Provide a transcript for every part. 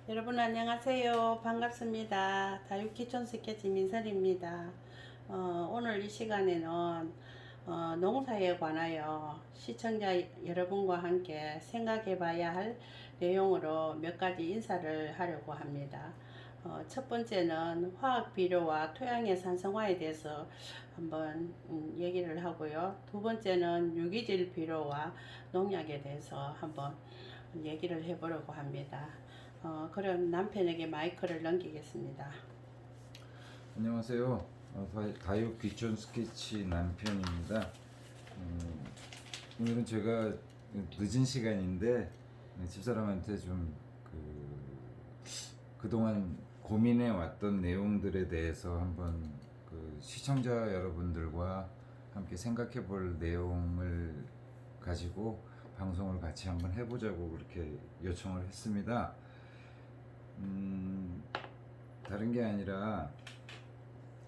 여러분 안녕하세요. 반갑습니다. 다육기촌 스케치 민설입니다. 오늘 이 시간에는 농사에 관하여 시청자 여러분과 함께 생각해 봐야 할 내용으로 몇 가지 인사를 하려고 합니다. 첫 번째는 화학 비료와 토양의 산성화에 대해서 한번 얘기를 하고요. 두 번째는 유기질 비료와 농약에 대해서 한번 얘기를 해보려고 합니다. 그럼 남편에게 마이크를 넘기겠습니다. 안녕하세요. 다육 귀촌 스케치 남편입니다. 오늘은 제가 늦은 시간인데 집사람한테 좀 그동안 고민해 왔던 내용들에 대해서 한번 시청자 여러분들과 함께 생각해 볼 내용을 가지고 방송을 같이 한번 해보자고 그렇게 요청을 했습니다. 다른 게 아니라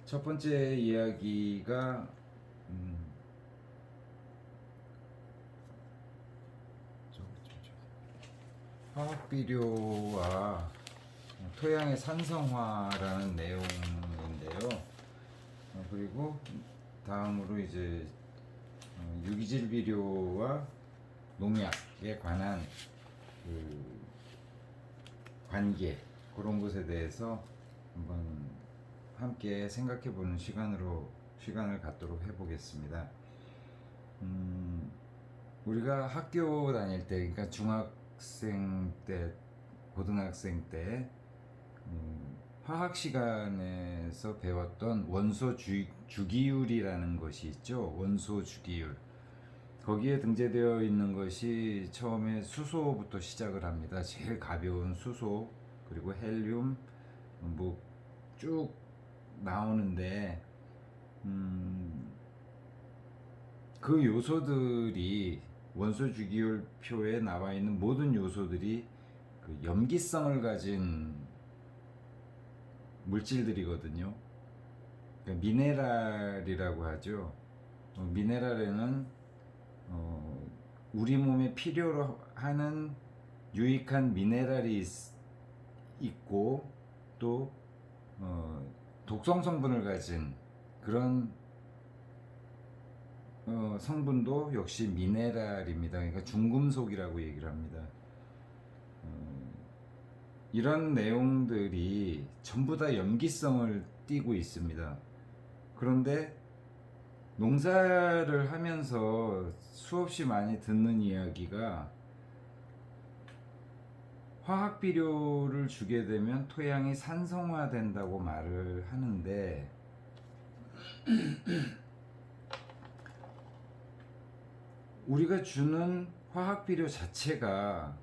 첫 번째 이야기가 화학 비료와 토양의 산성화라는 내용인데요. 그리고 다음으로 이제 유기질 비료와 농약에 관한 그 관계, 그런 것에 대해서 한번 함께 생각해 보는 시간을 갖도록 해보겠습니다. 우리가 학교 다닐 때, 그러니까 중학생 때, 고등학생 때 화학 시간에서 배웠던 원소 주기율이라는 것이 있죠. 원소 주기율. 거기에 등재되어 있는 것이 처음에 수소부터 시작을 합니다. 제일 가벼운 수소, 그리고 헬륨, 뭐 쭉 나오는데 그 요소들이 원소 주기율 표에 나와 있는 모든 요소들이 그 염기성을 가진 물질들이거든요. 그러니까 미네랄이라고 하죠. 미네랄에는 우리 몸에 필요로 하는 유익한 미네랄이 있고 또 독성 성분을 가진 그런 성분도 역시 미네랄입니다. 그러니까 중금속이라고 얘기를 합니다. 이런 내용들이 전부 다 염기성을 띠고 있습니다. 그런데 농사를 하면서 수없이 많이 듣는 이야기가 화학 비료를 주게 되면 토양이 산성화된다고 말을 하는데 우리가 주는 화학 비료 자체가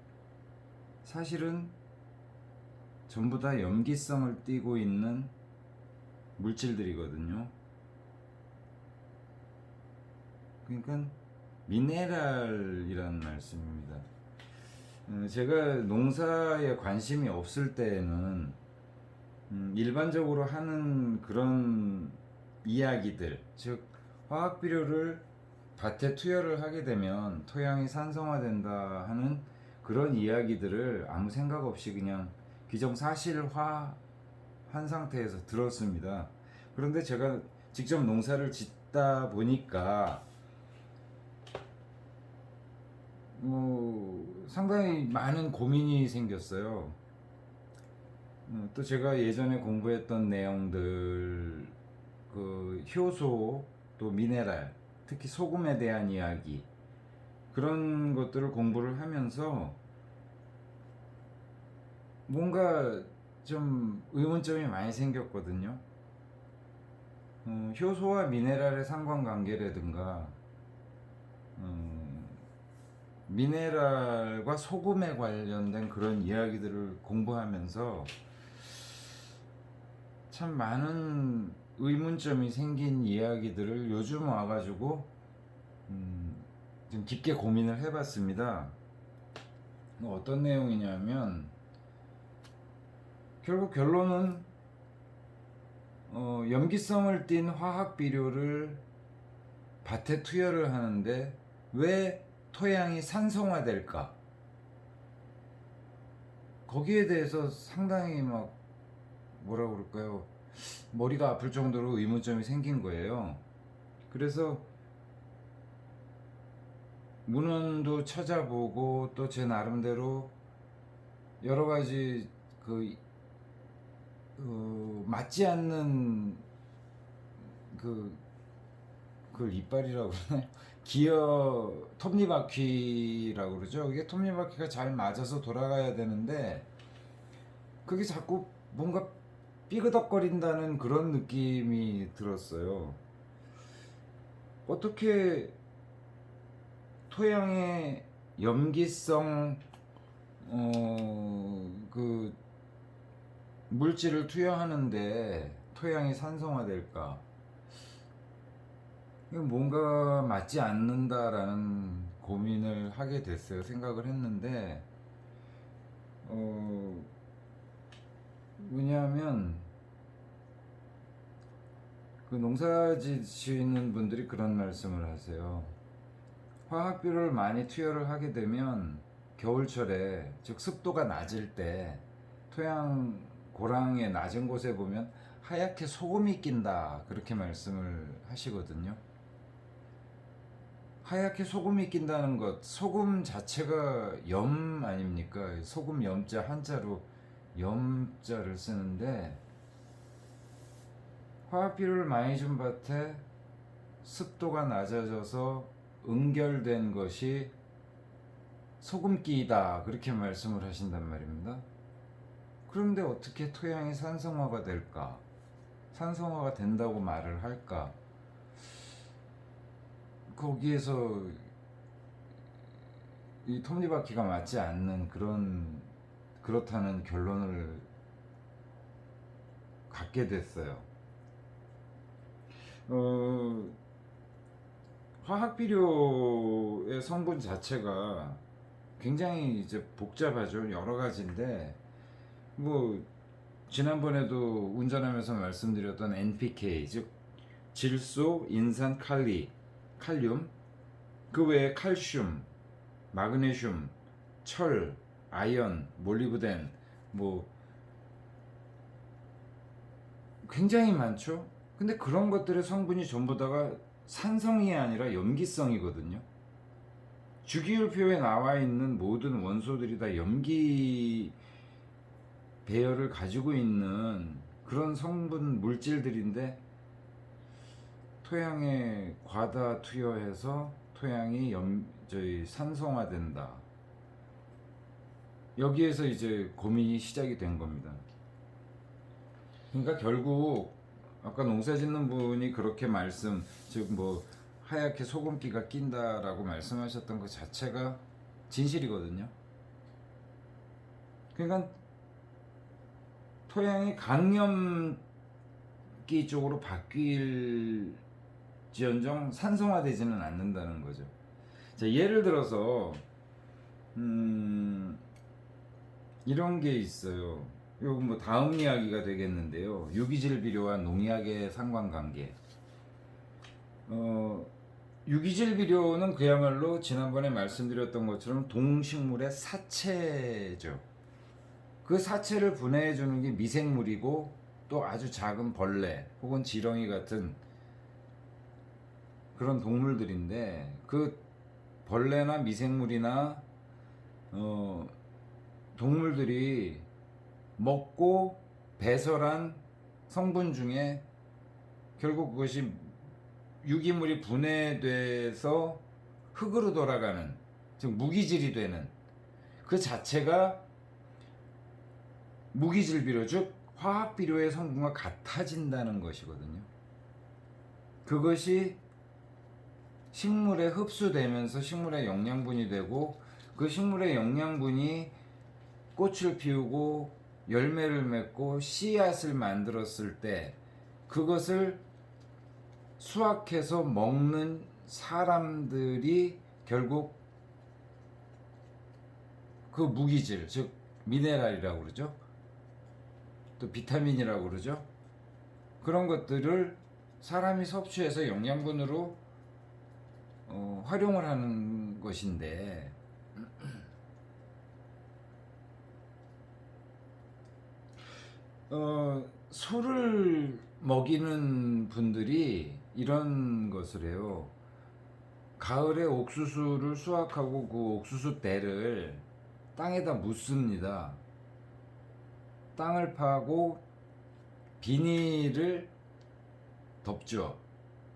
사실은 전부 다 염기성을 띠고 있는 물질들이거든요. 그러니까 미네랄이라는 말씀입니다. 제가 농사에 관심이 없을 때에는 일반적으로 하는 그런 이야기들, 즉 화학 비료를 밭에 투여를 하게 되면 토양이 산성화된다 하는 그런 이야기들을 아무 생각 없이 그냥 기정사실화한 상태에서 들었습니다. 그런데 제가 직접 농사를 짓다 보니까 상당히 많은 고민이 생겼어요. 또 제가 예전에 공부했던 내용들, 그 효소, 또 미네랄, 특히 소금에 대한 이야기, 그런 것들을 공부를 하면서 뭔가 좀 의문점이 많이 생겼거든요. 효소와 미네랄의 상관관계라든가 미네랄과 소금에 관련된 그런 이야기들을 공부하면서 참 많은 의문점이 생긴 이야기들을 요즘 와가지고 좀 깊게 고민을 해봤습니다. 어떤 내용이냐면 결국 결론은 염기성을 띤 화학 비료를 밭에 투여를 하는데 왜 토양이 산성화될까? 거기에 대해서 상당히 막 뭐라 그럴까요? 머리가 아플 정도로 의문점이 생긴 거예요. 그래서 문헌도 찾아보고 또 제 나름대로 여러 가지 그 맞지 않는 그 그걸 이빨이라고 그러나요? 기어 톱니바퀴라고 그러죠. 이게 톱니바퀴가 잘 맞아서 돌아가야 되는데 그게 자꾸 뭔가 삐그덕거린다는 그런 느낌이 들었어요. 어떻게 토양의 염기성 그 물질을 투여하는데 토양이 산성화될까? 이거 뭔가 맞지 않는다라는 고민을 하게 됐어요. 생각을 했는데 왜냐하면 그 농사 지시는 분들이 그런 말씀을 하세요. 화학비료를 많이 투여를 하게 되면 겨울철에 즉 습도가 낮을 때 토양 고랑의 낮은 곳에 보면 하얗게 소금이 낀다 그렇게 말씀을 하시거든요. 하얗게 소금이 낀다는 것, 소금 자체가 염 아닙니까? 소금 염자 한자로 염자를 쓰는데 화학비료를 많이 준 밭에 습도가 낮아져서 응결된 것이 소금기이다 그렇게 말씀을 하신단 말입니다. 그런데 어떻게 토양이 산성화가 될까? 산성화가 된다고 말을 할까? 거기에서 이 톱니바퀴가 맞지 않는 그렇다는 결론을 갖게 됐어요. 화학비료의 성분 자체가 굉장히 이제 복잡하죠. 여러 가지인데 뭐 지난번에도 운전하면서 말씀드렸던 NPK 즉 질소, 인산, 칼륨 그 외에 칼슘, 마그네슘, 철, 아연, 몰리브덴 뭐 굉장히 많죠. 근데 그런 것들의 성분이 전부 다가 산성이 아니라 염기성이거든요. 주기율표에 나와 있는 모든 원소들이 다 염기 배열을 가지고 있는 그런 성분 물질들인데 토양에 과다 투여해서 토양이 산성화된다. 여기에서 이제 고민이 시작이 된 겁니다. 그러니까 결국 아까 농사 짓는 분이 그렇게 즉 뭐 하얗게 소금기가 낀다라고 말씀하셨던 것 자체가 진실이거든요. 그러니까 토양이 강염기 쪽으로 바뀔지언정 산성화되지는 않는다는 거죠. 자, 예를 들어서 이런 게 있어요. 요거 뭐 다음 이야기가 되겠는데요. 유기질 비료와 농약의 상관관계. 유기질 비료는 그야말로 지난번에 말씀드렸던 것처럼 동식물의 사체죠. 그 사체를 분해해 주는 게 미생물이고 또 아주 작은 벌레 혹은 지렁이 같은 그런 동물들인데 그 벌레나 미생물이나 동물들이 먹고 배설한 성분 중에 결국 그것이 유기물이 분해돼서 흙으로 돌아가는 즉 무기질이 되는 그 자체가 무기질 비료 즉 화학 비료의 성분과 같아진다는 것이거든요. 그것이 식물에 흡수되면서 식물의 영양분이 되고 그 식물의 영양분이 꽃을 피우고 열매를 맺고 씨앗을 만들었을 때 그것을 수확해서 먹는 사람들이 결국 그 무기질 즉 미네랄이라고 그러죠. 또 비타민이라고 그러죠. 그런 것들을 사람이 섭취해서 영양분으로 활용을 하는 것인데 소를 먹이는 분들이 이런 것을 해요. 가을에 옥수수를 수확하고 그 옥수수 대를 땅에다 묻습니다. 땅을 파고 비닐을 덮죠.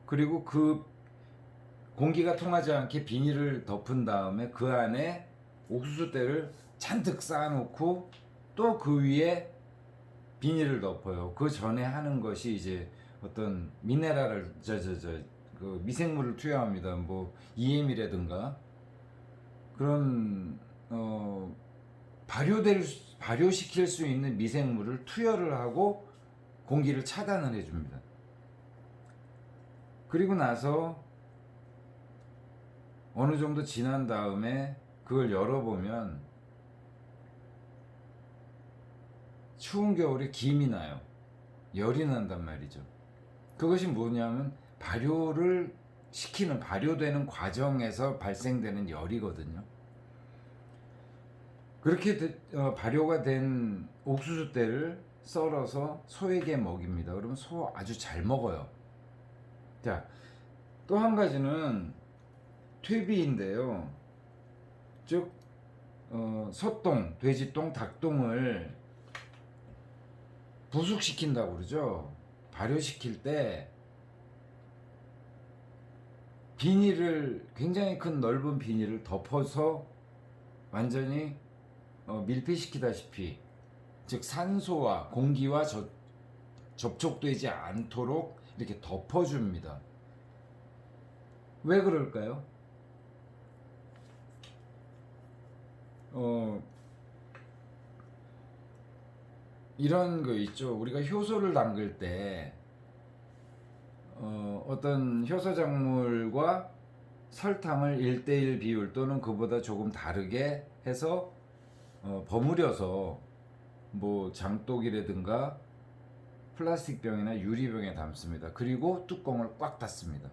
그리고 그 공기가 통하지 않게 비닐을 덮은 다음에 그 안에 옥수수 대를 잔뜩 쌓아놓고 또 그 위에 비닐을 덮어요. 그 전에 하는 것이 이제 어떤 미네랄을 그 미생물을 투여합니다. 뭐 EM이라든가 그런 발효시킬 수 있는 미생물을 투여를 하고 공기를 차단을 해줍니다. 그리고 나서 어느 정도 지난 다음에 그걸 열어보면 추운 겨울에 김이 나요. 열이 난단 말이죠. 그것이 뭐냐면 발효를 시키는, 발효되는 과정에서 발생되는 열이거든요. 그렇게 발효가 된 옥수수대를 썰어서 소에게 먹입니다. 그러면 소 아주 잘 먹어요. 자, 또 한 가지는 퇴비인데요. 즉 소똥, 돼지똥, 닭똥을 부숙시킨다고 그러죠. 발효시킬 때 비닐을, 굉장히 큰 넓은 비닐을 덮어서 완전히 밀폐시키다시피, 즉 산소와 공기와 접촉되지 않도록 이렇게 덮어줍니다. 왜 그럴까요? 이런 거 있죠. 우리가 효소를 담글 때 어떤 효소 작물과 설탕을 1:1 비율 또는 그보다 조금 다르게 해서 버무려서 뭐 장독이라든가 플라스틱 병이나 유리병에 담습니다. 그리고 뚜껑을 꽉 닫습니다.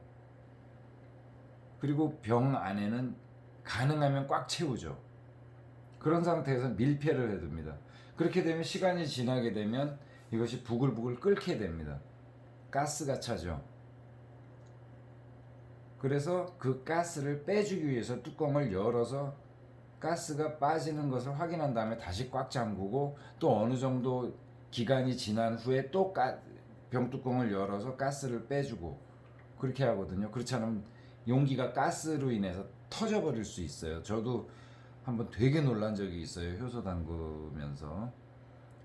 그리고 병 안에는 가능하면 꽉 채우죠. 그런 상태에서 밀폐를 해둡니다. 그렇게 되면 시간이 지나게 되면 이것이 부글부글 끓게 됩니다. 가스가 차죠. 그래서 그 가스를 빼주기 위해서 뚜껑을 열어서 가스가 빠지는 것을 확인한 다음에 다시 꽉 잠그고, 또 어느 정도 기간이 지난 후에 또 병뚜껑을 열어서 가스를 빼주고 그렇게 하거든요. 그렇지 않으면 용기가 가스로 인해서 터져버릴 수 있어요. 저도 한번 되게 놀란 적이 있어요. 효소 담그면서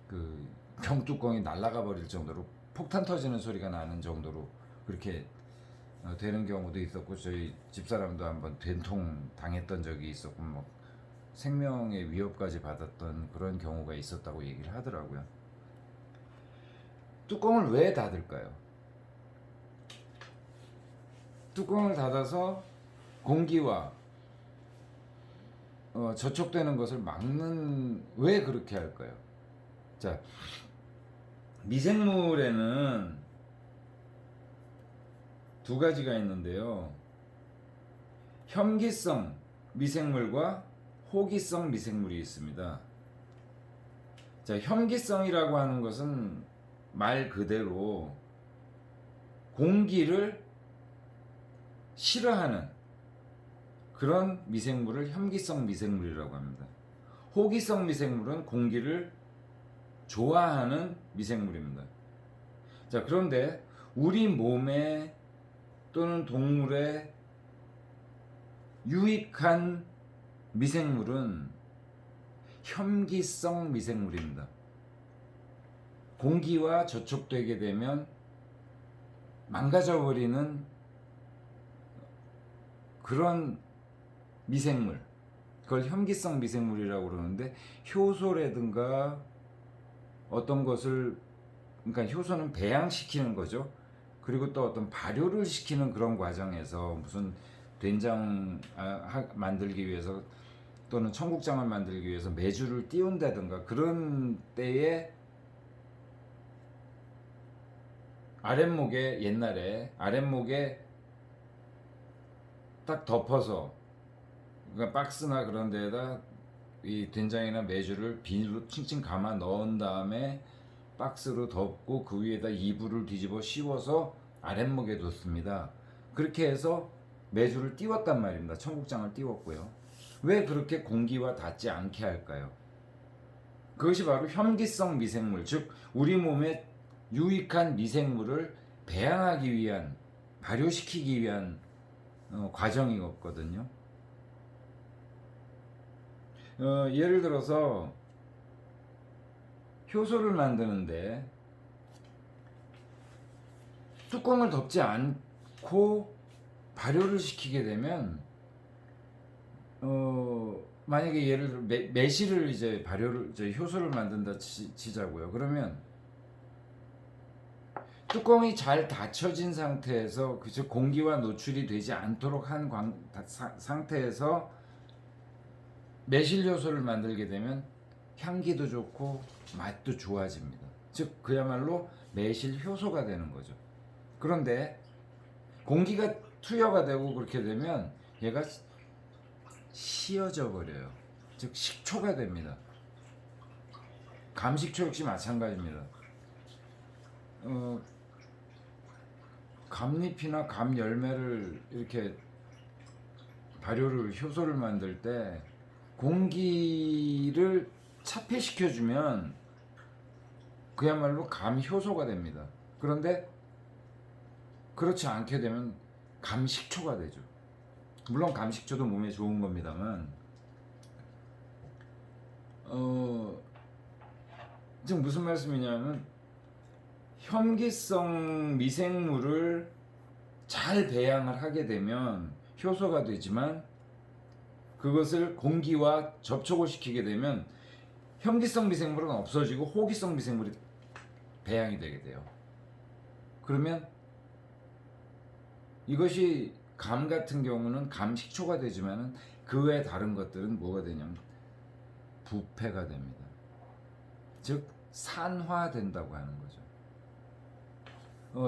그 병뚜껑이 날아가 버릴 정도로, 폭탄 터지는 소리가 나는 정도로 그렇게 되는 경우도 있었고, 저희 집사람도 한번 된통 당했던 적이 있었고, 뭐 생명의 위협까지 받았던 그런 경우가 있었다고 얘기를 하더라고요. 뚜껑을 왜 닫을까요? 뚜껑을 닫아서 공기와 저촉되는 것을 막는, 왜 그렇게 할까요? 자, 미생물에는 두 가지가 있는데요. 혐기성 미생물과 호기성 미생물이 있습니다. 자, 혐기성이라고 하는 것은 말 그대로 공기를 싫어하는 그런 미생물을 혐기성 미생물이라고 합니다. 호기성 미생물은 공기를 좋아하는 미생물입니다. 자, 그런데 우리 몸에 또는 동물에 유익한 미생물은 혐기성 미생물입니다. 공기와 접촉되게 되면 망가져버리는 그런 미생물, 그걸 혐기성 미생물이라고 그러는데, 효소라든가 어떤 것을, 그러니까 효소는 배양시키는 거죠. 그리고 또 어떤 발효를 시키는 그런 과정에서 무슨 된장 만들기 위해서 또는 청국장을 만들기 위해서 메주를 띄운다든가 그런 때에 아랫목에, 옛날에 아랫목에 딱 덮어서, 그러니까 박스나 그런 데에다 이 된장이나 메주를 비닐로 칭칭 감아 넣은 다음에 박스로 덮고 그 위에다 이불을 뒤집어 씌워서 아랫목에 뒀습니다. 그렇게 해서 매주를 띄웠단 말입니다. 청국장을 띄웠고요. 왜 그렇게 공기와 닿지 않게 할까요? 그것이 바로 혐기성 미생물, 즉 우리 몸에 유익한 미생물을 배양하기 위한, 발효시키기 위한 과정이었거든요. 예를 들어서 효소를 만드는데 뚜껑을 덮지 않고 발효를 시키게 되면 만약에 예를 들어 매실을 이제 발효를 이제 효소를 만든다 치자고요. 그러면 뚜껑이 잘 닫혀진 상태에서 즉 공기와 노출이 되지 않도록 한 상태에서 매실 효소를 만들게 되면 향기도 좋고 맛도 좋아집니다. 즉 그야말로 매실 효소가 되는 거죠. 그런데 공기가 투여가 되고 그렇게 되면 얘가 씌어져 버려요. 즉 식초가 됩니다. 감식초 역시 마찬가지입니다. 감잎이나 감 열매를 이렇게 발효를 효소를 만들 때 공기를 차폐시켜주면 그야말로 감 효소가 됩니다. 그런데 그렇지 않게 되면 감식초가 되죠. 물론 감식초도 몸에 좋은 겁니다만 지금 무슨 말씀이냐면 혐기성 미생물을 잘 배양을 하게 되면 효소가 되지만 그것을 공기와 접촉을 시키게 되면 혐기성 미생물은 없어지고 호기성 미생물이 배양이 되게 돼요. 그러면 이것이 감 같은 경우는 감식초가 되지만 그 외 다른 것들은 뭐가 되냐면 부패가 됩니다. 즉 산화된다고 하는 거죠.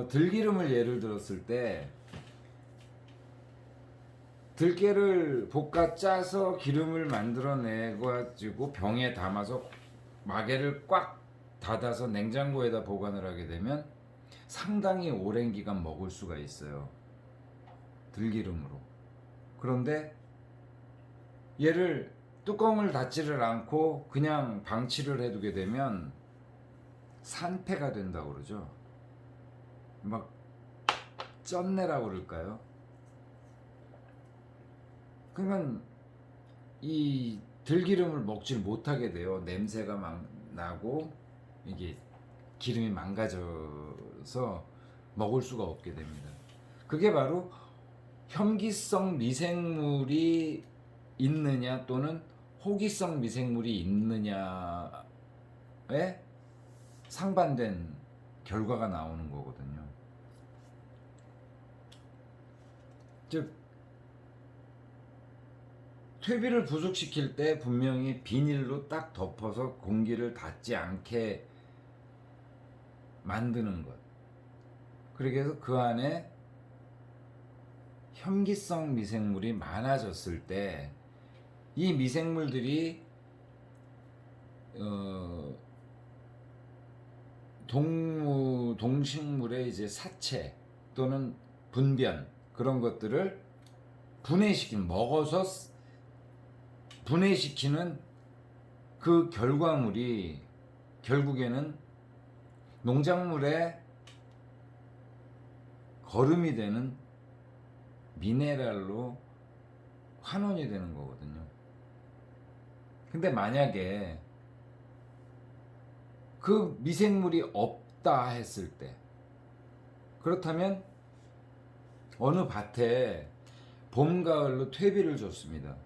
들기름을 예를 들었을 때 들깨를 볶아 짜서 기름을 만들어내 가지고 병에 담아서 마개를 꽉 닫아서 냉장고에다 보관을 하게 되면 상당히 오랜 기간 먹을 수가 있어요. 들기름으로. 그런데 얘를 뚜껑을 닫지를 않고 그냥 방치를 해두게 되면 산패가 된다고 그러죠. 막 쩐내라고 그럴까요? 그러면 이 들기름을 먹질 못하게 돼요. 냄새가 막 나고 이게 기름이 망가져서 먹을 수가 없게 됩니다. 그게 바로 혐기성 미생물이 있느냐 또는 호기성 미생물이 있느냐에 상반된 결과가 나오는 거거든요. 즉 퇴비를 부숙시킬 때 분명히 비닐로 딱 덮어서 공기를 닿지 않게 만드는 것. 그렇게 해서 그 안에 혐기성 미생물이 많아졌을 때 이 미생물들이 동식물의 이제 사체 또는 분변 그런 것들을 먹어서 분해시키는 그 결과물이 결국에는 농작물의 거름이 되는 미네랄로 환원이 되는 거거든요. 근데 만약에 그 미생물이 없다 했을 때, 그렇다면 어느 밭에 봄, 가을로 퇴비를 줬습니다.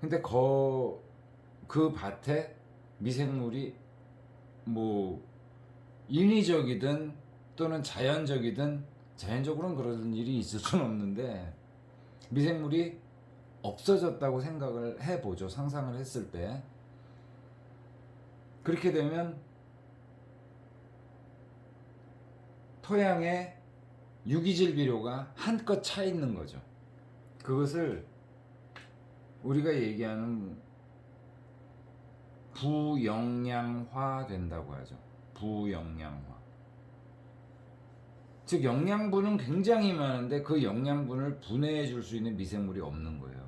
근데 그 밭에 미생물이 뭐 인위적이든 또는 자연적으로는 그런 일이 있을 수는 없는데 미생물이 없어졌다고 생각을 해보죠. 상상을 했을 때. 그렇게 되면 토양에 유기질 비료가 한껏 차 있는 거죠. 그것을 우리가 얘기하는 부영양화 된다고 하죠. 부영양화. 즉 영양분은 굉장히 많은데 그 영양분을 분해해 줄 수 있는 미생물이 없는 거예요.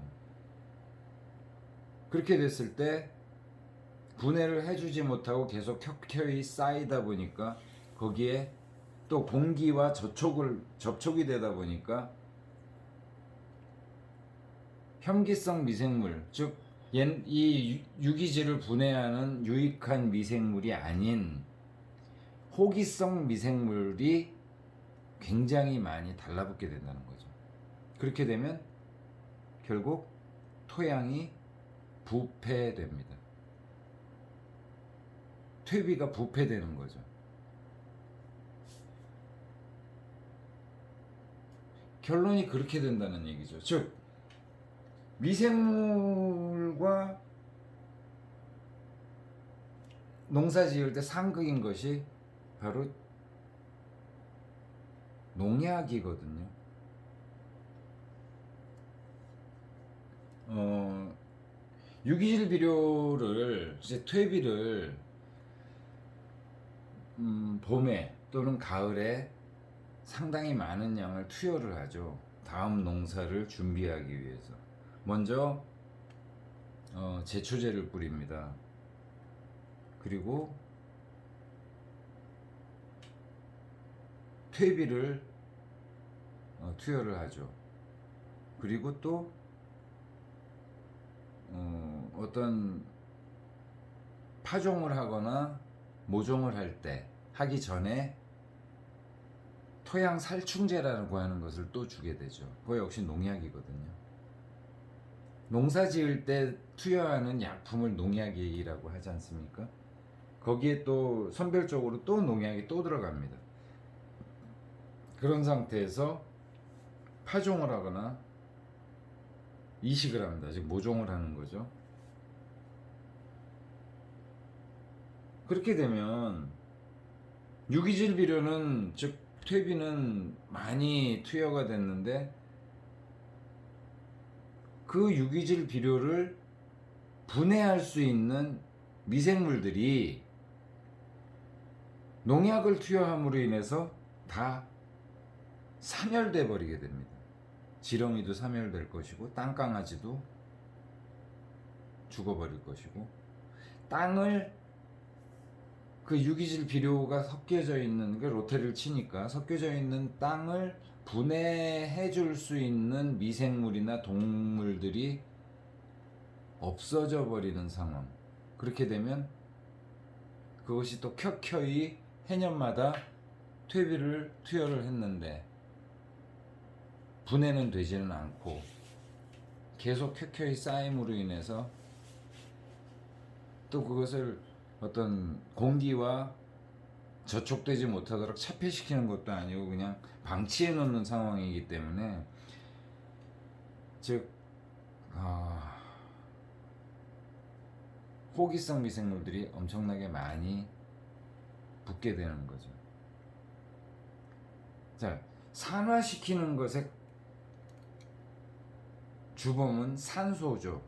그렇게 됐을 때 분해를 해주지 못하고 계속 켜켜이 쌓이다 보니까 거기에 또 공기와 접촉이 되다 보니까 혐기성 미생물, 즉 이 유기질을 분해하는 유익한 미생물이 아닌 호기성 미생물이 굉장히 많이 달라붙게 된다는 거죠. 그렇게 되면 결국 토양이 부패됩니다. 퇴비가 부패되는 거죠. 결론이 그렇게 된다는 얘기죠. 즉 미생물과 농사 지을 때 상극인 것이 바로 농약이거든요. 유기질 비료를 이제 퇴비를 봄에 또는 가을에 상당히 많은 양을 투여를 하죠. 다음 농사를 준비하기 위해서. 먼저 제초제를 뿌립니다. 그리고 퇴비를 투여를 하죠. 그리고 또 어떤 파종을 하거나 모종을 하기 전에 토양 살충제라고 하는 것을 또 주게 되죠. 그거 역시 농약이거든요. 농사 지을 때 투여하는 약품을 농약이라고 하지 않습니까? 거기에 또 선별적으로 또 농약이 또 들어갑니다. 그런 상태에서 파종을 하거나 이식을 합니다. 즉 모종을 하는 거죠. 그렇게 되면 유기질 비료는 즉 퇴비는 많이 투여가 됐는데 그 유기질 비료를 분해할 수 있는 미생물들이 농약을 투여함으로 인해서 다 사멸돼 버리게 됩니다. 지렁이도 사멸될 것이고 땅강아지도 죽어버릴 것이고 땅을 그 유기질 비료가 섞여져 있는 그 로테를 치니까 섞여져 있는 땅을 분해해 줄 수 있는 미생물이나 동물들이 없어져 버리는 상황. 그렇게 되면 그것이 또 켜켜이 해년마다 퇴비를 투여를 했는데 분해는 되지는 않고 계속 켜켜이 쌓임으로 인해서 또 그것을 어떤 공기와 저촉되지 못하도록 차폐시키는 것도 아니고 그냥 방치해 놓는 상황이기 때문에 즉 호기성 미생물들이 엄청나게 많이 붙게 되는 거죠. 자, 산화시키는 것의 주범은 산소죠.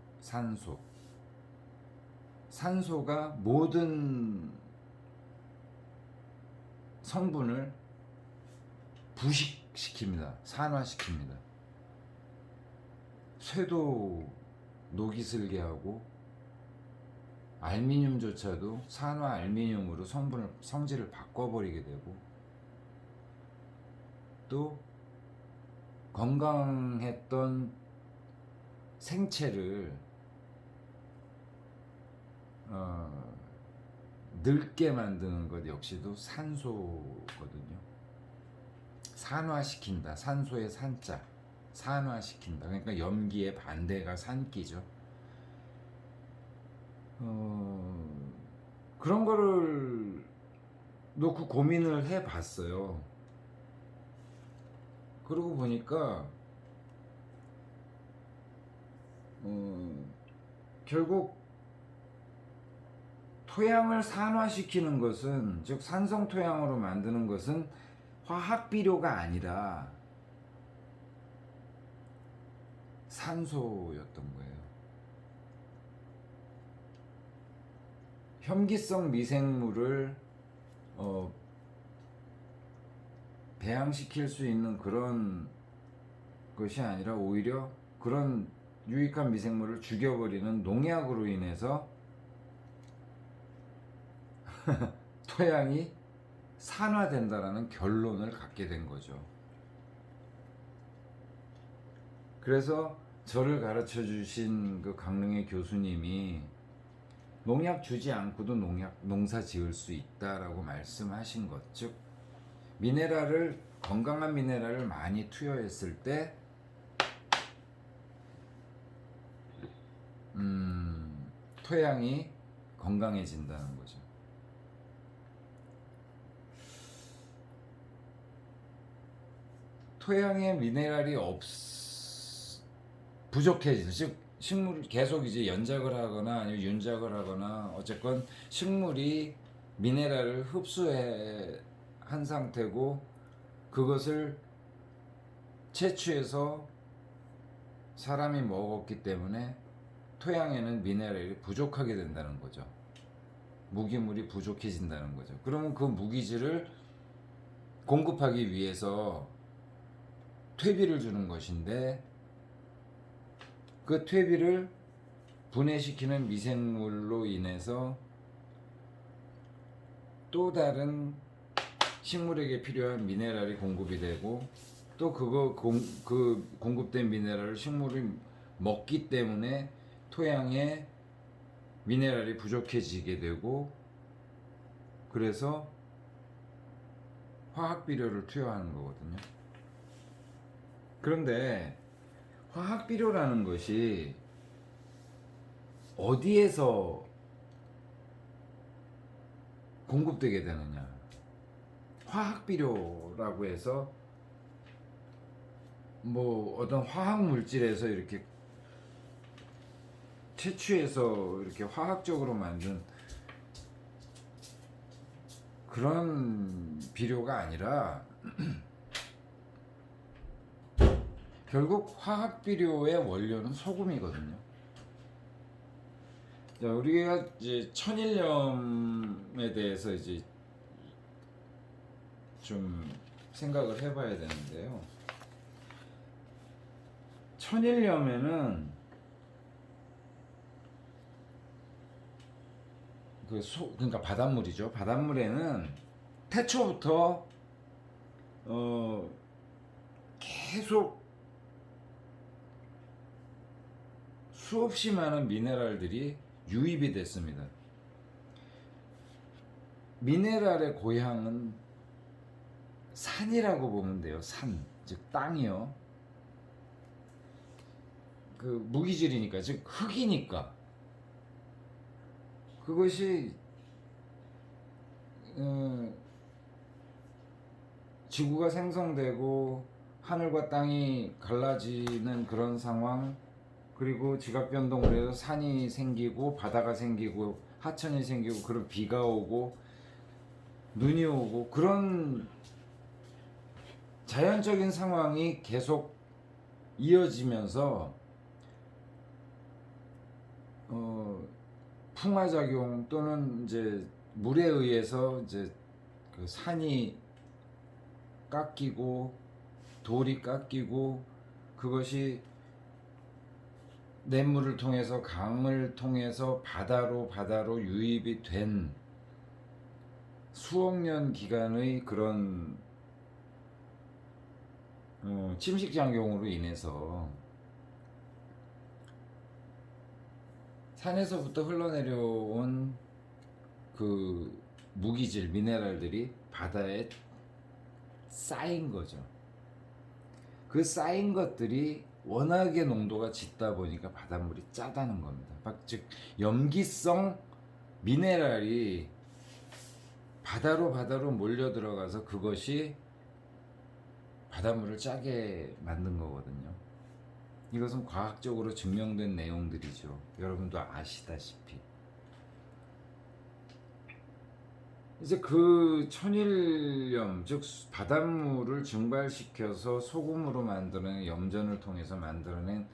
산소가 모든 성분을 부식시킵니다. 산화시킵니다. 쇠도 녹이 슬게 하고 알미늄조차도 산화 알미늄으로 성질을 바꿔버리게 되고 또 건강했던 생체를 늙게 만드는 것 역시도 산소거든요. 산화시킨다. 산소의 산자. 산화시킨다. 그러니까 염기의 반대가 산기죠. 그런 거를 놓고 고민을 해봤어요. 그러고 보니까 결국 토양을 산화시키는 것은, 즉 산성 토양으로 만드는 것은 화학 비료가 아니라 산소였던 거예요. 혐기성 미생물을 배양시킬 수 있는 그런 것이 아니라 오히려 그런 유익한 미생물을 죽여버리는 농약으로 인해서 토양이 산화된다라는 결론을 갖게 된 거죠. 그래서 저를 가르쳐 주신 그 강릉의 교수님이 농약 주지 않고도 농사 지을 수 있다라고 말씀하신 것, 즉 건강한 미네랄을 많이 투여했을 때 토양이 건강해진다는 거죠. 토양에 미네랄이 부족해질, 즉 식물을 계속 이제 연작을 하거나 아니면 윤작을 하거나 어쨌건 식물이 미네랄을 흡수한 상태고 그것을 채취해서 사람이 먹었기 때문에 토양에는 미네랄이 부족하게 된다는 거죠. 무기물이 부족해진다는 거죠. 그러면 그 무기질을 공급하기 위해서 퇴비를 주는 것인데 그 퇴비를 분해시키는 미생물로 인해서 또 다른 식물에게 필요한 미네랄이 공급이 되고 또 그 공급된 미네랄을 식물이 먹기 때문에 토양에 미네랄이 부족해지게 되고 그래서 화학 비료를 투여하는 거거든요. 그런데 화학 비료라는 것이 어디에서 공급되게 되느냐? 화학 비료라고 해서 뭐 어떤 화학 물질에서 이렇게 채취해서 이렇게 화학적으로 만든 그런 비료가 아니라 결국 화학 비료의 원료는 소금이거든요. 자, 우리가 이제 천일염에 대해서 이제 좀 생각을 해봐야 되는데요. 천일염에는 그러니까 바닷물이죠. 바닷물에는 태초부터 계속 수없이 많은 미네랄들이 유입이 됐습니다. 미네랄의 고향은 산이라고 보면 돼요. 산, 즉 땅이요. 그 무기질이니까, 즉 흙이니까 그것이 지구가 생성되고 하늘과 땅이 갈라지는 그런 상황, 그리고 지각 변동을 해서 산이 생기고 바다가 생기고 하천이 생기고 그런 비가 오고 눈이 오고 그런 자연적인 상황이 계속 이어지면서 풍화작용 또는 이제 물에 의해서 이제 그 산이 깎이고 돌이 깎이고 그것이 냇물을 통해서 강을 통해서 바다로 유입이 된 수억 년 기간의 그런 침식작용으로 인해서 산에서부터 흘러내려온 그 무기질 미네랄들이 바다에 쌓인 거죠. 그 쌓인 것들이 워낙에 농도가 짙다 보니까 바닷물이 짜다는 겁니다. 즉 염기성 미네랄이 바다로 몰려 들어가서 그것이 바닷물을 짜게 만든 거거든요. 이것은 과학적으로 증명된 내용들이죠. 여러분도 아시다시피. 이제 그 천일염, 즉 바닷물을 증발시켜서 소금으로 만드는 염전을 통해서 만들어낸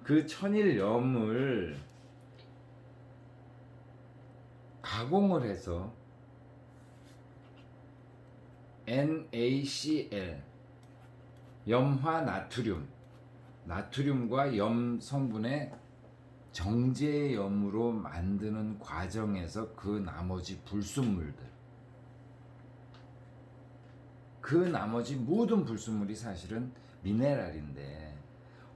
그 천일염을 가공을 해서 NaCl 염화 나트륨과 염 성분의 정제염으로 만드는 과정에서 그 나머지 불순물들, 그 나머지 모든 불순물이 사실은 미네랄인데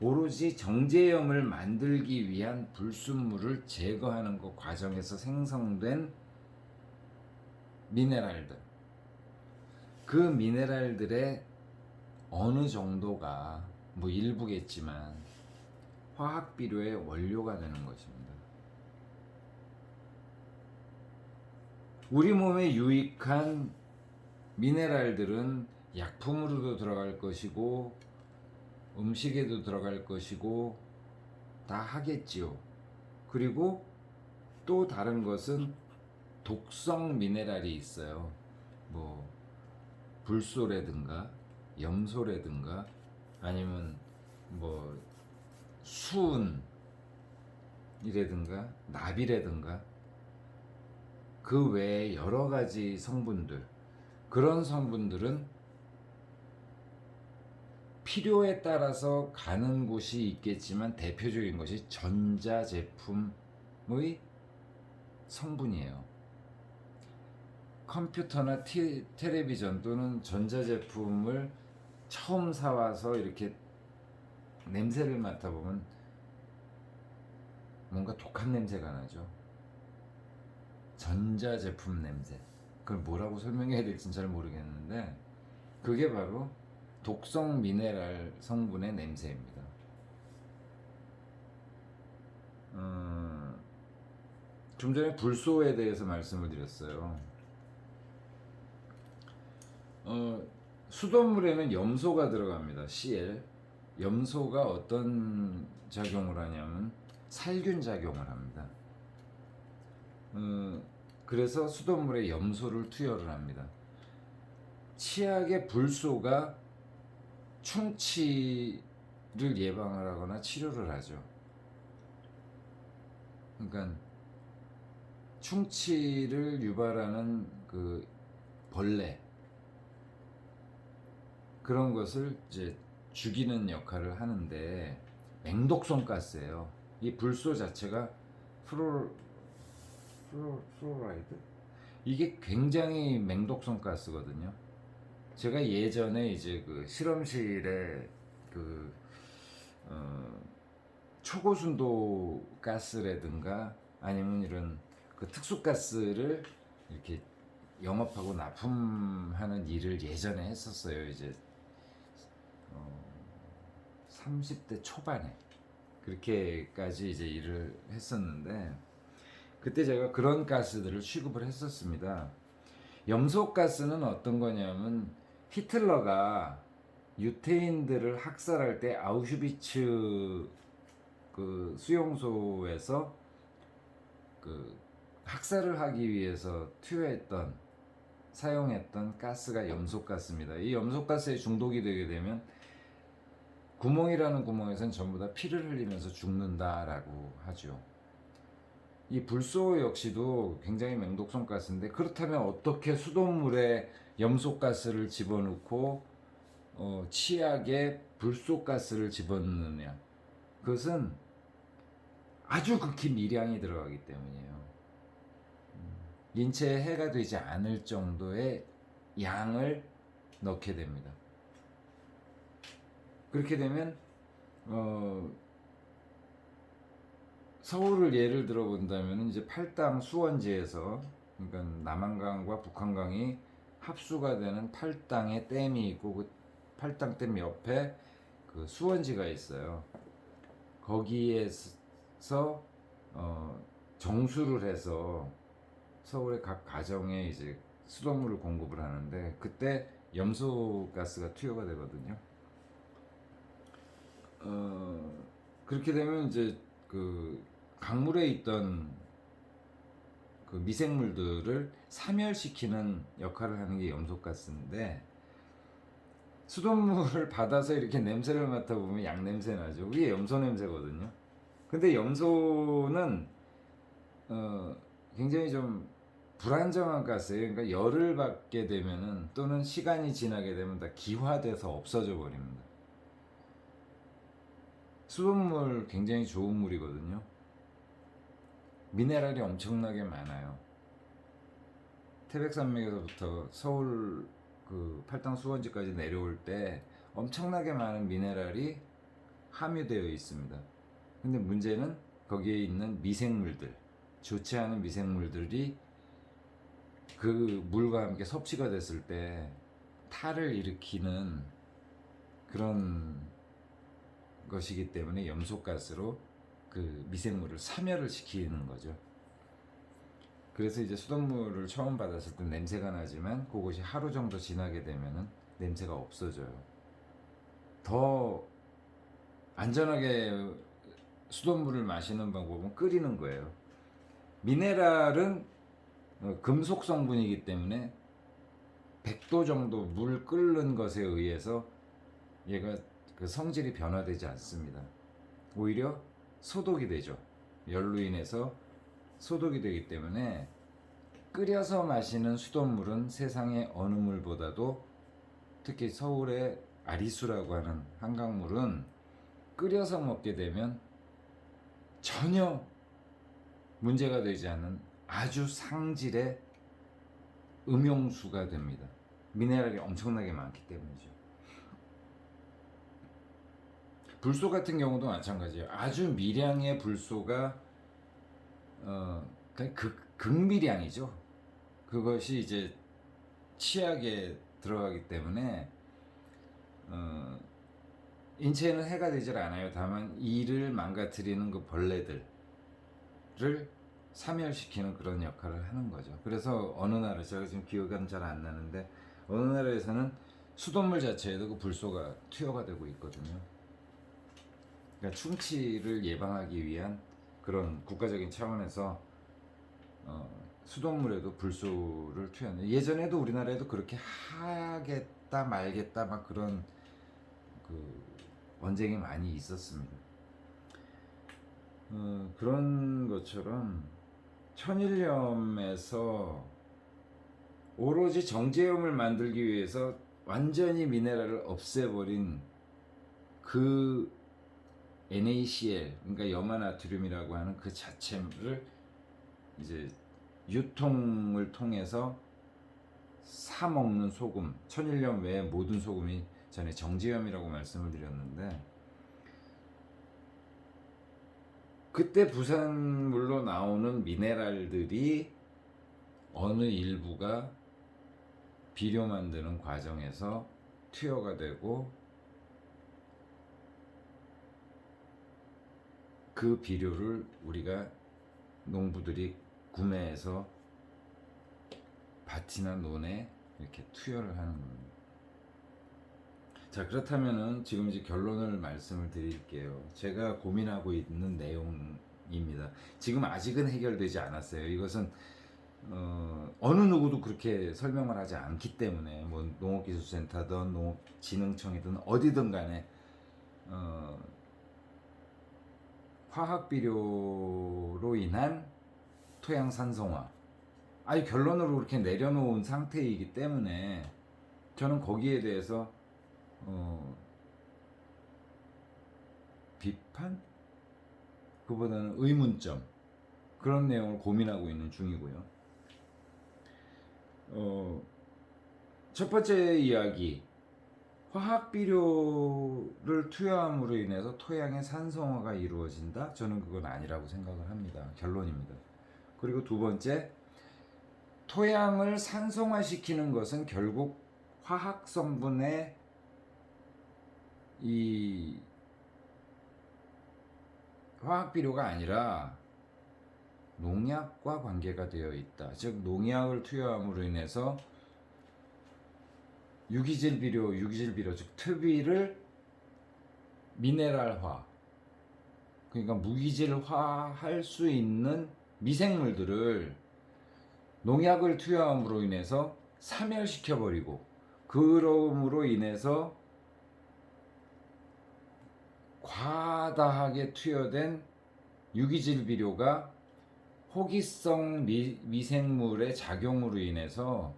오로지 정제염을 만들기 위한 불순물을 제거하는 그 과정에서 생성된 미네랄들, 그 미네랄들의 어느 정도가 뭐 일부겠지만 화학 비료의 원료가 되는 것입니다. 우리 몸에 유익한 미네랄들은 약품으로도 들어갈 것이고 음식에도 들어갈 것이고 다 하겠지요. 그리고 또 다른 것은 독성 미네랄이 있어요. 뭐 불소라든가 염소라든가 아니면 뭐 수은이라든가 납이라든가 그 외에 여러 가지 성분들, 그런 성분들은 필요에 따라서 가는 곳이 있겠지만 대표적인 것이 전자제품의 성분이에요. 컴퓨터나 텔레비전 또는 전자제품을 처음 사와서 이렇게 냄새를 맡아보면 뭔가 독한 냄새가 나죠. 전자제품 냄새. 그걸 뭐라고 설명해야 될지 잘 모르겠는데 그게 바로 독성 미네랄 성분의 냄새입니다. 좀 전에 불소에 대해서 말씀을 드렸어요. 수돗물에는 염소가 들어갑니다. Cl. 염소가 어떤 작용을 하냐면 살균 작용을 합니다. 그래서 수돗물에 염소를 투여를 합니다. 치약의 불소가 충치를 예방을 하거나 치료를 하죠. 그러니까 충치를 유발하는 그 벌레, 그런 것을 이제 죽이는 역할을 하는데 맹독성 가스예요. 이 불소 자체가 플로라이드? 이게 굉장히 맹독성 가스거든요. 제가 예전에 이제 그 실험실에 그 초고순도 가스라든가 아니면 이런 그 특수 가스를 이렇게 영업하고 납품하는 일을 예전에 했었어요. 이제 30대 초반에 그렇게까지 이제 일을 했었는데 그때 제가 그런 가스들을 취급을 했었습니다. 염소가스는 어떤 거냐면 히틀러가 유태인들을 학살할 때 아우슈비츠 그 수용소에서 그 학살을 하기 위해서 사용했던 가스가 염소가스입니다. 이 염소가스에 중독이 되게 되면 구멍이라는 구멍에선 전부 다 피를 흘리면서 죽는다라고 하죠. 이 불소 역시도 굉장히 맹독성 가스인데 그렇다면 어떻게 수돗물에 염소가스를 집어넣고 치약에 불소가스를 집어넣느냐? 그것은 아주 극히 미량이 들어가기 때문이에요. 인체에 해가 되지 않을 정도의 양을 넣게 됩니다. 그렇게 되면 서울을 예를 들어 본다면 이제 팔당 수원지에서, 그러니까 남한강과 북한강이 합수가 되는 팔당의 댐이 있고 그 팔당 댐 옆에 그 수원지가 있어요. 거기에서 정수를 해서 서울의 각 가정에 이제 수돗물을 공급을 하는데 그때 염소가스가 투여가 되거든요. 그렇게 되면 이제 그 강물에 있던 그 미생물들을 사멸시키는 역할을 하는 게 염소가스인데 수돗물을 받아서 이렇게 냄새를 맡아보면 양냄새 나죠. 그게 염소 냄새거든요. 근데 염소는 굉장히 좀 불안정한 가스예요. 그러니까 열을 받게 되면은 또는 시간이 지나게 되면 다 기화돼서 없어져 버립니다. 수돗물 굉장히 좋은 물이거든요. 미네랄이 엄청나게 많아요. 태백산맥에서부터 서울 그 팔당 수원지까지 내려올 때 엄청나게 많은 미네랄이 함유되어 있습니다. 근데 문제는 거기에 있는 미생물들, 좋지 않은 미생물들이 그 물과 함께 섭취가 됐을 때 탈을 일으키는 그런 것이기 때문에 염소가스로 그 미생물을 사멸을 시키는 거죠. 그래서 이제 수돗물을 처음 받았을 때 냄새가 나지만 그것이 하루 정도 지나게 되면은 냄새가 없어져요. 더 안전하게 수돗물을 마시는 방법은 끓이는 거예요. 미네랄은 금속 성분이기 때문에 100도 정도 물 끓는 것에 의해서 얘가 그 성질이 변화되지 않습니다. 오히려 소독이 되죠. 열로 인해서 소독이 되기 때문에 끓여서 마시는 수돗물은 세상의 어느 물보다도, 특히 서울의 아리수라고 하는 한강물은 끓여서 먹게 되면 전혀 문제가 되지 않는 아주 상질의 음용수가 됩니다. 미네랄이 엄청나게 많기 때문이죠. 불소 같은 경우도 마찬가지예요. 아주 미량의 불소가 극미량이죠. 그것이 이제 치약에 들어가기 때문에 인체에는 해가 되질 않아요. 다만 이를 망가뜨리는 그 벌레들을 사멸시키는 그런 역할을 하는 거죠. 그래서 어느 나라, 제가 지금 기억은 잘 안 나는데 어느 나라에서는 수돗물 자체에도 그 불소가 투여가 되고 있거든요. 그러니까 충치를 예방하기 위한 그런 국가적인 차원에서 수돗물에도 불소를 투여하는, 예전에도 우리나라에도 그렇게 하겠다 말겠다 막 그런 그 언쟁이 많이 있었습니다. 그런 것처럼 천일염에서 오로지 정제염을 만들기 위해서 완전히 미네랄을 없애버린 그 NaCl, 그러니까 염화나트륨이라고 하는 그 자체를 이제 유통을 통해서 사 먹는 소금, 천일염 외에 모든 소금이 전에 정제염이라고 말씀을 드렸는데, 그때 부산물로 나오는 미네랄들이 어느 일부가 비료 만드는 과정에서 투여가 되고 그 비료를 우리가 농부들이 구매해서 밭이나 논에 이렇게 투여를 하는 겁니다. 자, 그렇다면은 지금 이제 결론을 말씀을 드릴게요. 제가 고민하고 있는 내용입니다. 지금 아직은 해결되지 않았어요. 이것은 어느 누구도 그렇게 설명을 하지 않기 때문에, 뭐 농업기술센터든 농업진흥청이든 어디든 간에 화학비료로 인한 토양 산성화, 아예 결론으로 그렇게 내려놓은 상태이기 때문에 저는 거기에 대해서 비판? 그보다는 의문점, 그런 내용을 고민하고 있는 중이고요. 첫 번째 이야기, 화학비료를 투여함으로 인해서 토양의 산성화가 이루어진다? 저는 그건 아니라고 생각을 합니다. 결론입니다. 그리고 두 번째, 토양을 산성화시키는 것은 결국 화학 성분의 이 화학비료가 아니라 농약과 관계가 되어 있다. 즉 농약을 투여함으로 인해서 유기질 비료, 즉 특비를 미네랄화, 그러니까 무기질화할 수 있는 미생물들을 농약을 투여함으로 인해서 사멸시켜버리고, 그럼으로 인해서 과다하게 투여된 유기질 비료가 호기성 미생물의 작용으로 인해서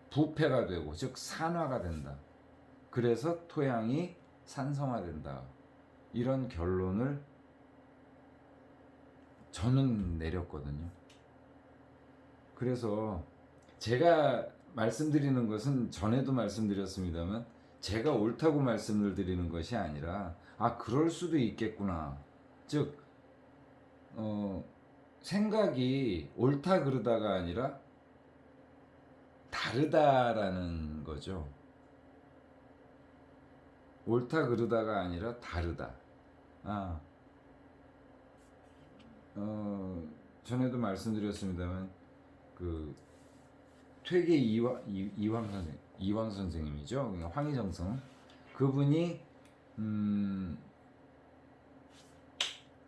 부패가 되고 즉 산화가 된다. 그래서 토양이 산성화된다. 이런 결론을 저는 내렸거든요. 그래서 제가 말씀드리는 것은 전에도 말씀드렸습니다만 제가 옳다고 말씀을 드리는 것이 아니라 그럴 수도 있겠구나. 즉 생각이 옳다 그르다가 아니라 다르다라는 거죠. 옳다 그르다가 아니라 다르다. 전에도 말씀드렸습니다만 그 퇴계 이황 선생님이죠. 그러니까 황희정성 그분이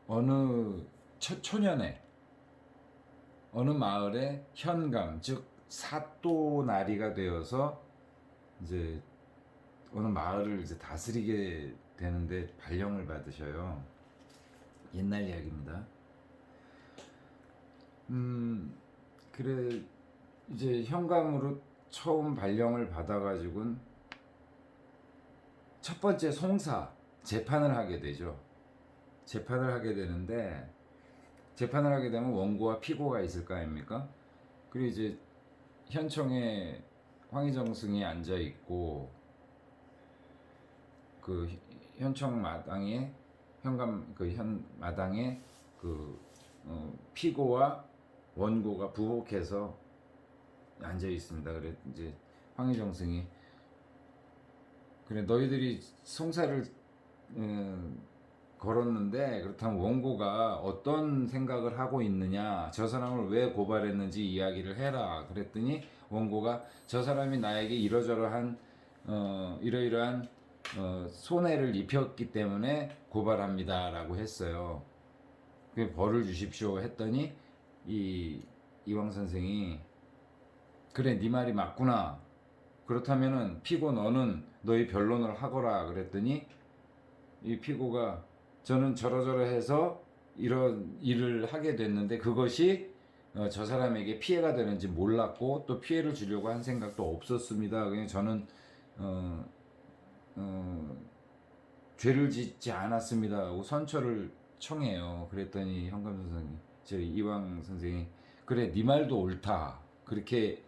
어느 초년에 어느 마을에 현감 즉 사또나리가 되어서 이제 어느 마을을 이제 다스리게 되는데 발령을 받으셔요. 옛날 이야기입니다. 그래 이제 현감으로 처음 발령을 받아가지고는 첫 번째 송사 재판을 하게 되죠. 재판을 하게 되는데 재판을 하게 되면 원고와 피고가 있을 거 아닙니까? 그리고 이제 현청에 황희정승이 앉아 있고 그 현청 마당에 현감 그 현 마당에 그 피고와 원고가 부복해서 앉아 있습니다. 그래 이제 황희정승이 그래 너희들이 송사를 걸었는데 그렇다면 원고가 어떤 생각을 하고 있느냐, 저 사람을 왜 고발했는지 이야기를 해라. 그랬더니 원고가 저 사람이 나에게 이러저러한 이러이러한 손해를 입혔기 때문에 고발합니다라고 했어요. 그 벌을 주십시오 했더니 이왕 선생이 그래 네 말이 맞구나. 그렇다면은 피고 너는 너희 변론을 하거라 그랬더니 이 피고가 저는 저러저러해서 이런 일을 하게 됐는데 그것이 저 사람에게 피해가 되는지 몰랐고 또 피해를 주려고 한 생각도 없었습니다. 그냥 저는 죄를 짓지 않았습니다 하고 선처를 청해요. 그랬더니 현감 선생님, 저희 이왕 선생이 그래 네 말도 옳다 그렇게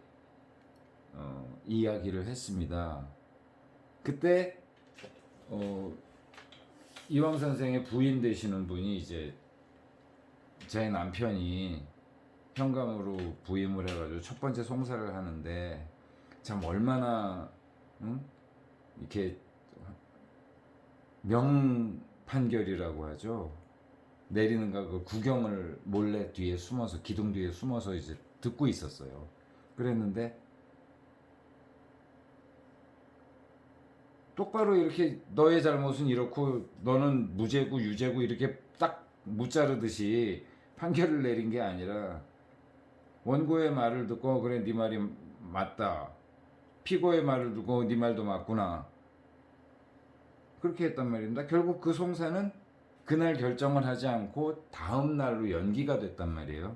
이야기를 했습니다. 그때 이왕 선생의 부인 되시는 분이 이제 제 남편이 현감으로 부임을 해가지고 첫 번째 송사를 하는데 참 얼마나 이렇게 명판결이라고 하죠. 내리는 그 구경을 몰래 뒤에 숨어서 기둥 뒤에 숨어서 이제 듣고 있었어요. 그랬는데 똑바로 이렇게 너의 잘못은 이렇고 너는 무죄고 유죄고 이렇게 딱 무자르듯이 판결을 내린 게 아니라 원고의 말을 듣고 그래 네 말이 맞다. 피고의 말을 듣고 네 말도 맞구나. 그렇게 했단 말입니다. 결국 그 송사는 그날 결정을 하지 않고 다음 날로 연기가 됐단 말이에요.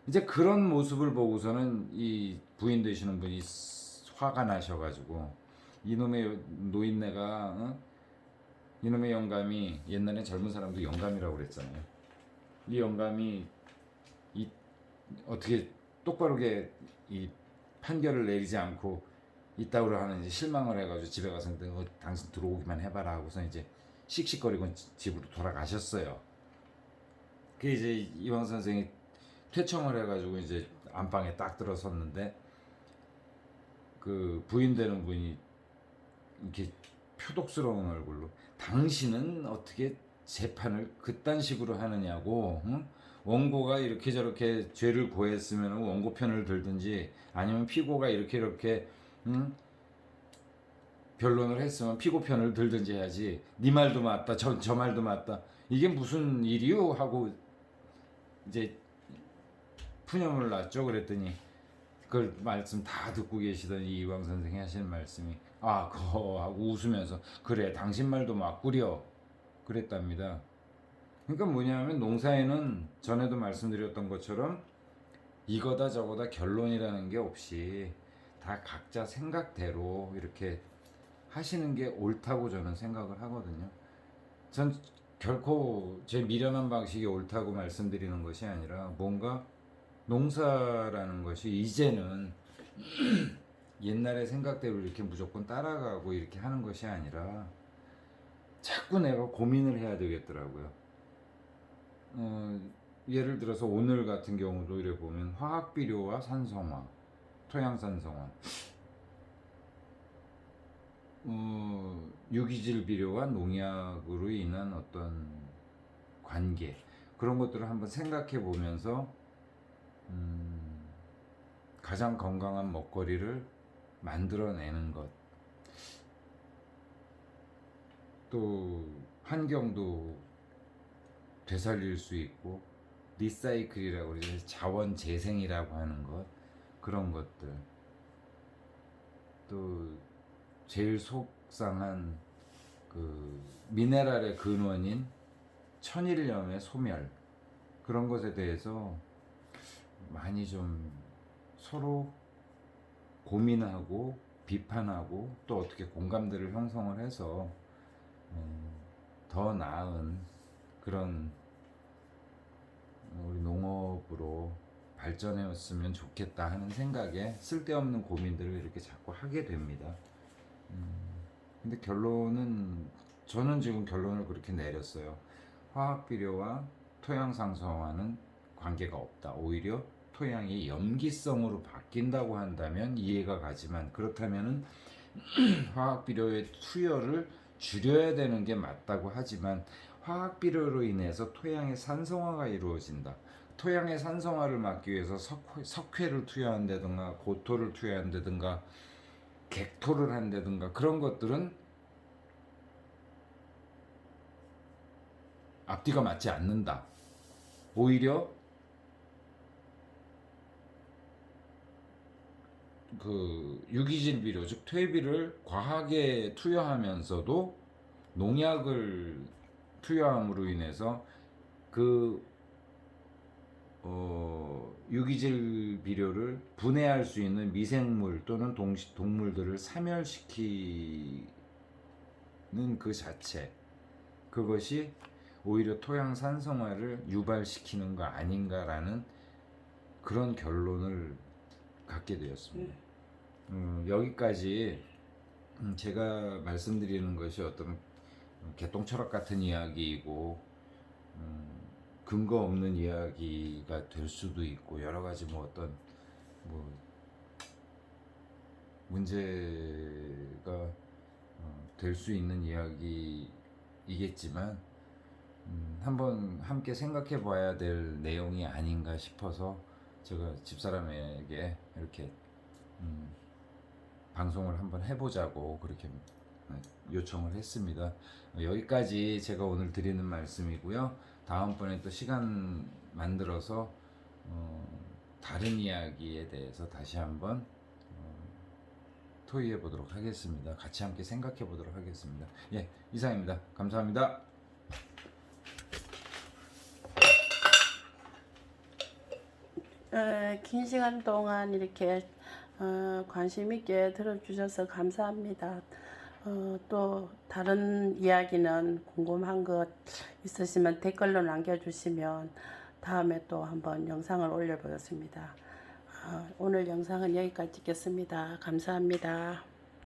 이제 그런 모습을 보고서는 이 부인 되시는 분이 화가 나셔가지고 이놈의 노인네가 이놈의 영감이 옛날에 젊은 사람도 영감이라고 그랬잖아요. 이 영감이 어떻게 똑바르게 이 판결을 내리지 않고 이따구로 하는 이제 실망을 해가지고 집에 가서 당신 들어오기만 해봐라 하고서 이제 씩씩거리고 집으로 돌아가셨어요. 그 이제 이왕 선생이 퇴청을 해가지고 이제 안방에 딱 들어섰는데 그 부인 되는 분이 이렇게 표독스러운 얼굴로 당신은 어떻게 재판을 그딴 식으로 하느냐고 원고가 이렇게 저렇게 죄를 고했으면 원고 편을 들든지 아니면 피고가 이렇게 변론을 했으면 피고 편을 들든지 해야지 네 말도 맞다 저 말도 맞다 이게 무슨 일이요 하고 이제 푸념을 놨죠. 그랬더니 그 말씀 다 듣고 계시던 이왕 선생이 하시는 말씀이 그거 하고 웃으면서 그래 당신 말도 맞구려 그랬답니다. 그러니까 뭐냐면 농사에는 전에도 말씀드렸던 것처럼 이거다 저거다 결론이라는 게 없이 다 각자 생각대로 이렇게 하시는 게 옳다고 저는 생각을 하거든요. 전 결코 제 미련한 방식이 옳다고 말씀드리는 것이 아니라 뭔가 농사라는 것이 이제는 옛날의 생각대로 이렇게 무조건 따라가고 이렇게 하는 것이 아니라 자꾸 내가 고민을 해야 되겠더라고요. 예를 들어서 오늘 같은 경우도 이래 보면 화학비료와 산성화, 토양산성화, 유기질 비료와 농약으로 인한 어떤 관계, 그런 것들을 한번 생각해 보면서 가장 건강한 먹거리를 만들어내는 것, 또 환경도 되살릴 수 있고 리사이클이라고 그러죠. 자원 재생이라고 하는 것, 그런 것들, 또 제일 속상한 그 미네랄의 근원인 천일염의 소멸, 그런 것에 대해서 많이 좀 서로 고민하고 비판하고 또 어떻게 공감대를 형성을 해서 더 나은 그런 우리 농업으로 발전해왔으면 좋겠다 하는 생각에 쓸데없는 고민들을 이렇게 자꾸 하게 됩니다. 근데 결론은, 저는 지금 결론을 그렇게 내렸어요. 화학비료와 토양상성화는 관계가 없다. 오히려 토양이 염기성으로 바뀐다고 한다면 이해가 가지만, 그렇다면은 화학비료의 투여를 줄여야 되는 게 맞다고 하지만 화학비료로 인해서 토양의 산성화가 이루어진다. 토양의 산성화를 막기 위해서 석회를 투여한다든가 고토를 투여한다든가 객토를 한다든가 그런 것들은 앞뒤가 맞지 않는다. 오히려 그 유기질 비료, 즉 퇴비를 과하게 투여하면서도 농약을 투여함으로 인해서 그 유기질 비료를 분해할 수 있는 미생물 또는 동물들을 사멸시키는 그 자체, 그것이 오히려 토양 산성화를 유발시키는 거 아닌가라는 그런 결론을 갖게 되었습니다. 여기까지 제가 말씀드리는 것이 어떤 개똥철학 같은 이야기이고 근거 없는 이야기가 될 수도 있고 여러 가지 뭐 어떤 뭐 문제가 될 수 있는 이야기이겠지만 한번 함께 생각해 봐야 될 내용이 아닌가 싶어서 제가 집사람에게 이렇게 방송을 한번 해보자고 그렇게 요청을 했습니다. 여기까지 제가 오늘 드리는 말씀이고요. 다음번에 또 시간 만들어서 다른 이야기에 대해서 다시 한번 토의해 보도록 하겠습니다. 같이 함께 생각해 보도록 하겠습니다. 예, 이상입니다. 감사합니다. 긴 시간 동안 이렇게 관심 있게 들어주셔서 감사합니다. 또 다른 이야기는 궁금한 것 있으시면 댓글로 남겨주시면 다음에 또 한번 영상을 올려보겠습니다. 오늘 영상은 여기까지 찍겠습니다. 감사합니다.